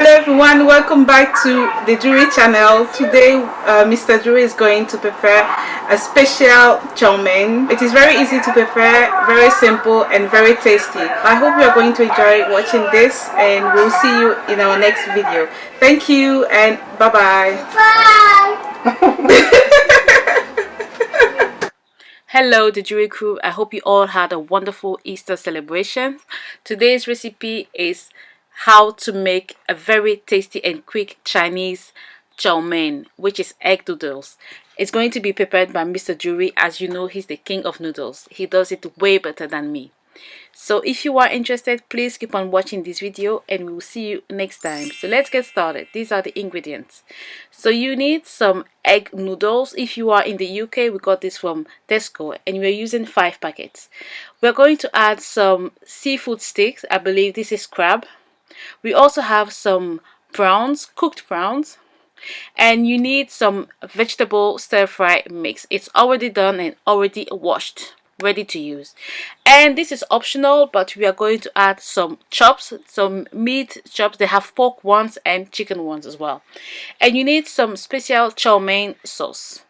Everyone, welcome back to the Jewelry channel. Today Mr. Jewelry is going to prepare a special chow mein. It is very easy to prepare, very simple and very tasty. I hope you are going to enjoy watching this, and we'll see you in our next video. Thank you and bye Hello the Jewelry crew, I hope you all had a wonderful Easter celebration. Today's recipe is how to make a very tasty and quick Chinese chow mein, which is egg noodles. It's going to be prepared by Mr. Jewelry. As you know, he's the king of noodles. He does it way better than me. So if you are interested, please keep on watching this video and we'll see you next time. So let's get started. These are the ingredients. So you need some egg noodles. If you are in the UK, we got this from Tesco and we're using 5 packets. We're going to add some seafood sticks. I believe this is crab. We also have some prawns, cooked prawns, and you need some vegetable stir-fry mix. It's already done and already washed, ready to use. And this is optional, but we are going to add some chops, some meat chops. They have pork ones and chicken ones as well. And you need some special chow mein sauce.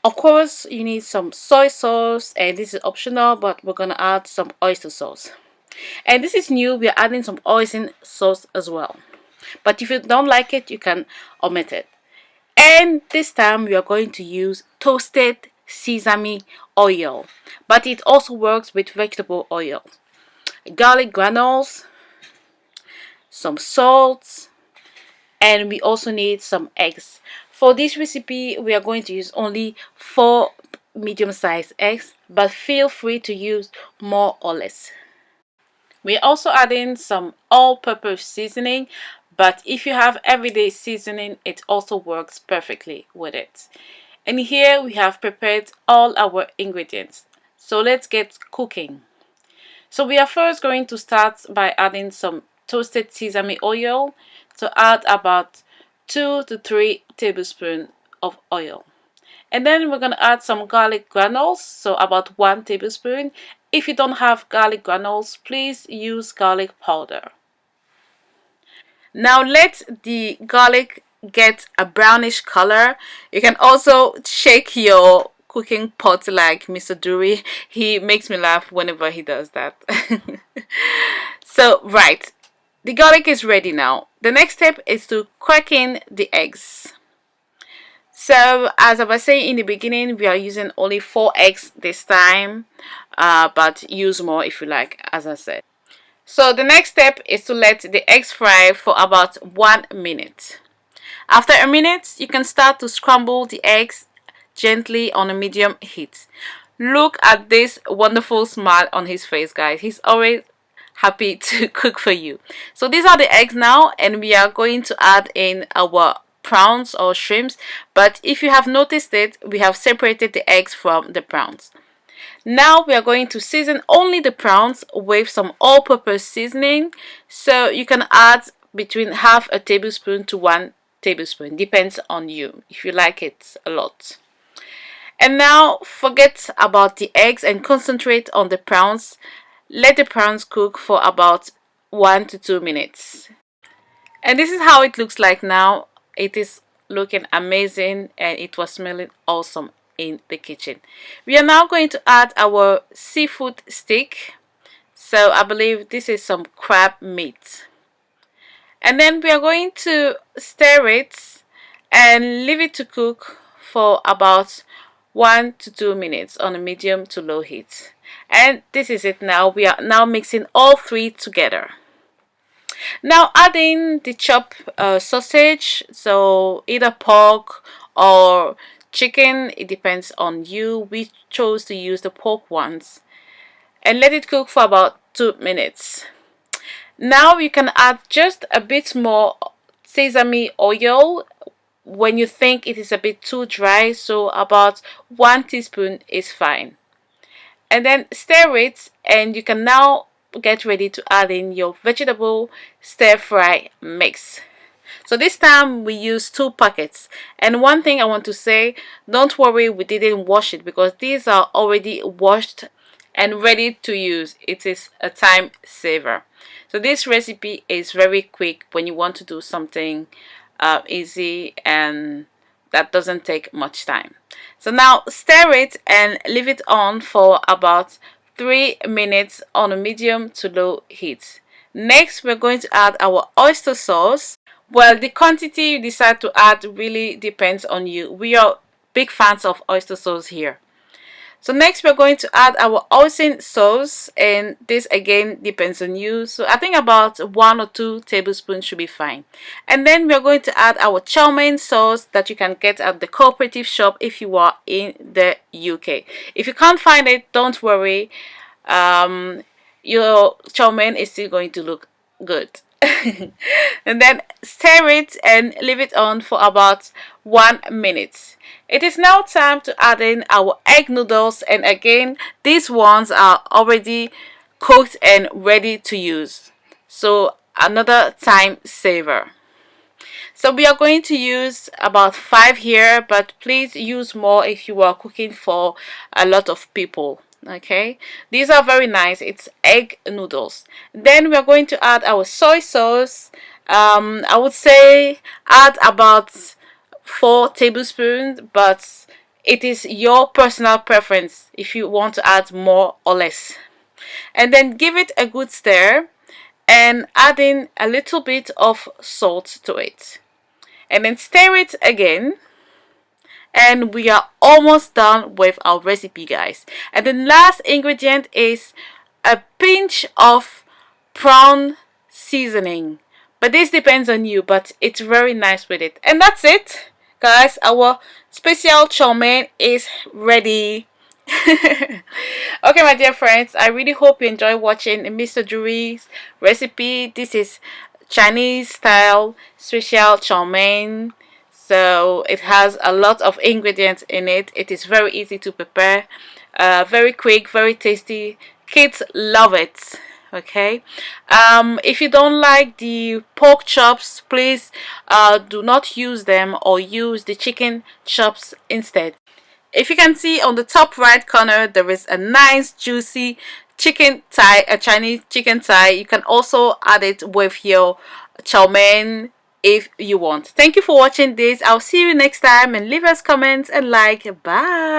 Of course, you need some soy sauce, and this is optional, but we're gonna add some oyster sauce. And this is new, we are adding some HOISIN sauce as well, but if you don't like it, you can omit it. And this time we are going to use toasted sesame oil, but it also works with vegetable oil, garlic granules, some salt, and we also need some eggs. For this recipe we are going to use only 4 medium-sized eggs, but feel free to use more or less. We're also adding some all-purpose seasoning, but if you have everyday seasoning, it also works perfectly with it. And here we have prepared all our ingredients. So let's get cooking. So we are first going to start by adding some toasted sesame oil. So add about 2 to 3 tablespoons of oil. And then we're going to add some garlic granules, so about 1 tablespoon. If you don't have garlic granules, please use garlic powder. Now let the garlic get a brownish color. You can also shake your cooking pot like Mr. Jewelry. He makes me laugh whenever he does that. So right, the garlic is ready now. The next step is to crack in the eggs. So as I was saying in the beginning, we are using only 4 eggs this time, but use more if you like, as I said. So the next step is to let the eggs fry for about 1 minute. After a minute, you can start to scramble the eggs gently on a medium heat. Look at this wonderful smile on his face, guys. He's always happy to cook for you. So these are the eggs now, and we are going to add in our prawns or shrimps, but if you have noticed it, we have separated the eggs from the prawns. Now we are going to season only the prawns with some all-purpose seasoning, so you can add between half a tablespoon to 1 tablespoon, depends on you if you like it a lot. And now forget about the eggs and concentrate on the prawns. Let the prawns cook for about 1 to 2 minutes. And this is how it looks like now. It is looking amazing and it was smelling awesome in the kitchen. We are now going to add our seafood stick. So I believe this is some crab meat. And then we are going to stir it and leave it to cook for about 1 to 2 minutes on a medium to low heat. And this is it now. We are now mixing all 3 together. Now adding the chopped sausage, so either pork or chicken, it depends on you. We chose to use the pork ones, and let it cook for about 2 minutes. Now you can add just a bit more sesame oil when you think it is a bit too dry, so about 1 teaspoon is fine. And then stir it, and you can now get ready to add in your vegetable stir-fry mix. So this time we use 2 packets, and one thing I want to say, don't worry we didn't wash it, because these are already washed and ready to use. It is a time saver. So this recipe is very quick when you want to do something easy and that doesn't take much time. So now stir it and leave it on for about 3 minutes on a medium to low heat. Next, we're going to add our oyster sauce. Well, the quantity you decide to add really depends on you. We are big fans of oyster sauce here. So next we're going to add our HOISIN sauce, and this again depends on you. So I think about 1 or 2 tablespoons should be fine. And then we're going to add our chow mein sauce that you can get at the cooperative shop if you are in the UK. If you can't find it, don't worry. Your chow mein is still going to look good. And then stir it and leave it on for about 1 minute. It is now time to add in our egg noodles, and again these ones are already cooked and ready to use, so another time saver. So we are going to use about 5 here, but please use more if you are cooking for a lot of people. Okay, these are very nice. It's egg noodles. Then we're going to add our soy sauce. I would say add about 4 tablespoons, but it is your personal preference if you want to add more or less. And then give it a good stir and add in a little bit of salt to it, and then stir it again. And we are almost done with our recipe, guys. And the last ingredient is a pinch of prawn seasoning, but this depends on you, but it's very nice with it. And that's it, guys. Our special chow mein is ready. Okay, my dear friends, I really hope you enjoy watching Mr. Jury's recipe. This is Chinese style special chow mein. So it has a lot of ingredients in it. It is very easy to prepare, very quick, very tasty. Kids love it. Okay, if you don't like the pork chops, please do not use them, or use the chicken chops instead. If you can see on the top right corner, there is a nice juicy chicken thigh, a Chinese chicken thigh. You can also add it with your chow mein if you want. Thank you for watching this. I'll see you next time, and leave us comments and like. Bye.